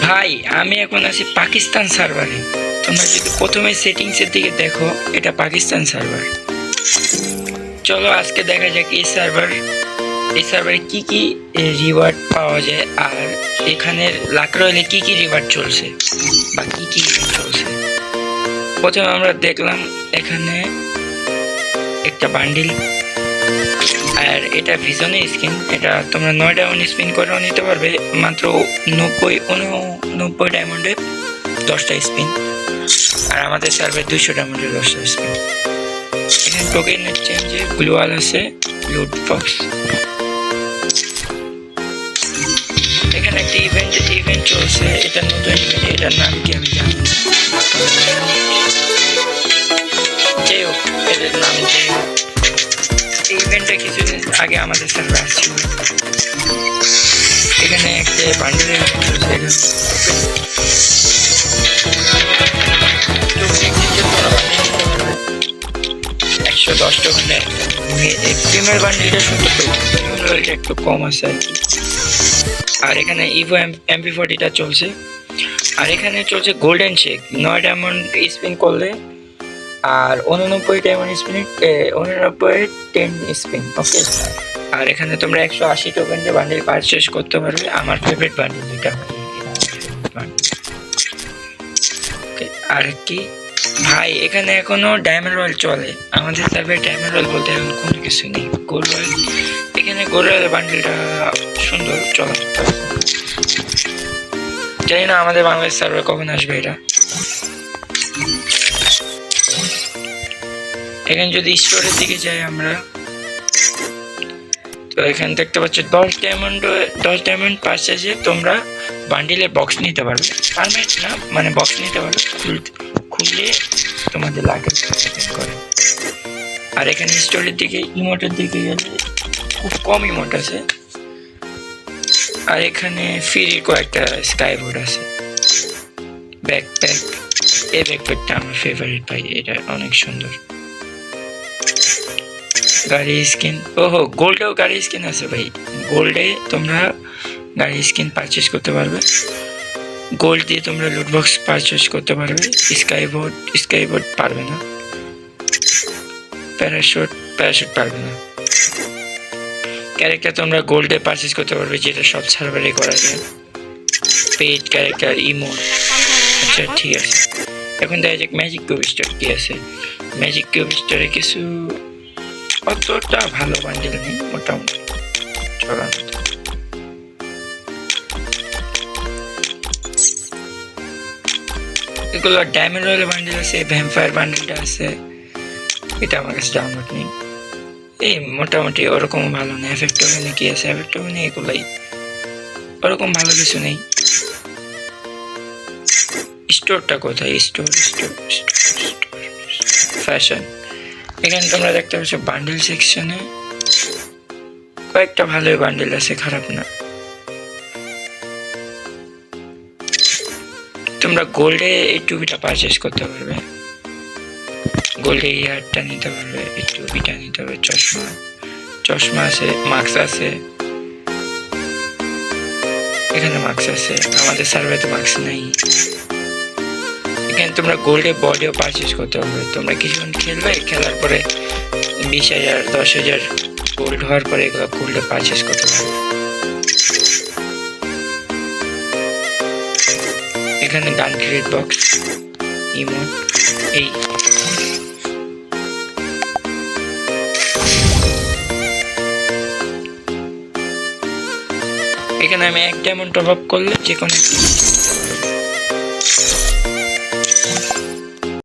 ভাই আমি এখন আছি পাকিস্তান সার্ভারে। তোমরা যদি প্রথমে সেটিংসের দিকে দেখো, এটা পাকিস্তান সার্ভার। চলো আজকে দেখা যাক এই সার্ভারে কি কি রিওয়ার্ড পাওয়া যায়, আর এখানের লাক রয়েলে কি কি রিওয়ার্ড চলছে বা কি কি চলছে। প্রথমে আমরা দেখলাম এখানে একটা বান্ডিল, আর এটা ভিজনের স্কিন। এটা তোমরা 9 ডায়মন্ড স্পিন করেও নিতে পারবে, মাত্র 90 ডায়মন্ডে 10টা স্পিন। আর আমাদের সার্ভে 200 ডায়মন্ডে 10টা স্পিন। এখানে টোকেন এক্সচেঞ্জে গ্লোয়াল আছে, লুট বক্স। এখানে একটা ইভেন্ট চলছে, এটা নতুন ইভেন্ট, এটার নাম কি আমি জানি না। যাই হোক, এটার নাম যাই হোক, এই ইভেন্টটা কিছুদিন আগে আমাদের সার্ভে আসছিল। এখানে একটা বান্ডেল চলছে, 110 টোকেন। প্রিমিয়ার বান্ডেলটা 70 টোকেন, একটু কম আছে আর কি। আর এখানে ইভো MP40টা চলছে। আর এখানে চলছে গোল্ডেন শেক, 9 ডায়মন্ড স্পিন করলে আর 89 ডায়মন্ড স্পিন, 89 10 স্পিন। ওকে, আর এখানে তোমরা 180 টোকেন যে বান্ডেল পারচেজ করতে পারবে। আমার ফেভারিট বান্ডেল এটা। ওকে, আর কি ভাই, এখানে এখনো ডায়মন্ড রয়্যাল চলে। আমাদের সার্ভারে ডায়মন্ড রয়্যাল বলতে এখন কোনো কিছু নেই। গোল্ড রয়্যাল, এখানে গোল্ড রয়্যাল বান্ডেলটা সুন্দর চলা। জানি না আমাদের বাংলাদেশ সার্ভার কখন আসবে এটা। এখানে যদি স্টোরের দিকে যাই আমরা, তো এখানে দেখতে পাচ্ছ 10 ডায়মন্ড পারচেজে তোমরা বান্ডিলের বক্স নিতে পারবে। পারমানেন্ট না, মানে বক্স নিতে পারবে, খুললে তোমাদের লাগে করে। আর এখানে স্টোরের দিকে, ইমোটের দিকে গেলে খুব কম ইমোট আছে। আর এখানে ফ্রির কয়েকটা স্কাইবোর্ড আছে। ব্যাকপ্যাক, এই ব্যাকপ্যাকটা আমার ফেভারিট ভাই, এটা অনেক সুন্দর। গাড়ি স্কিন, ওহো গোল্ডেও গাড়ি স্কিন আছে ভাই। গোল্ডে তোমরা গাড়ি স্কিন পারচেজ করতে পারবে। গোল্ড দিয়ে তোমরা লুট বক্স পারচেজ করতে পারবে। স্কাইবোর্ড পারবে না। প্যারাশুট পারবে না। ক্যারেক্টার তোমরা গোল্ডে পারচেজ করতে পারবে, যেটা সব সার্ভারে করা যায়। Paid character, emote. আচ্ছা ঠিক আছে, এখন দেখা যাক ম্যাজিক কিউব স্টোর কি আছে। ম্যাজিক কিউব স্টোরে কিছু অতটা ভালো বান্ডেল নেই, মোটামুটি চলার মতো। এগুলো ডায়মন্ড রয়্যাল বান্ডেল আছে, ভ্যাম্পায়ার বান্ডেলটা আছে, এটা আমার কাছে ডাউনলোড নেই। এই মোটামুটি ওরকম ভালো নেই। এফেক্ট টোকেনে কি আছে, এফেক্ট টোকেনে এগুলাই ওরকম ভালো কিছু নেই। স্টোরটা কোথায়? Store fashion. এখানে তোমরা দেখতে পাচ্ছ বান্ডেল সেকশনে কয়েকটা ভালোই বান্ডেল আছে, খারাপ না। তোমরা গোল্ডে এই টুপিটা পারচেজ করতে পারবে, গোল্ডে ইয়ারটা নিতে পারবে, এই টুপিটা নিতে পারবে। চশমা আছে, মাস্ক আছে। এখানে মাস্ক আছে, আমাদের সার্ভারে তো মাস্ক নেই। এখানে তোমরা গোল্ডে বডিও পারচেজ করতে পারবে। তোমরা কিছুক্ষণ খেলবে, খেলার পরে 20,000 10,000 গোল্ড হওয়ার পরে এগুলো গোল্ডে পারচেজ করতে পারবে। এখানে গান ক্রিয়েট বক্স, ইমোট। এই এখানে আমি 1 ডায়মন্ড টপ আপ করলে যে কোনো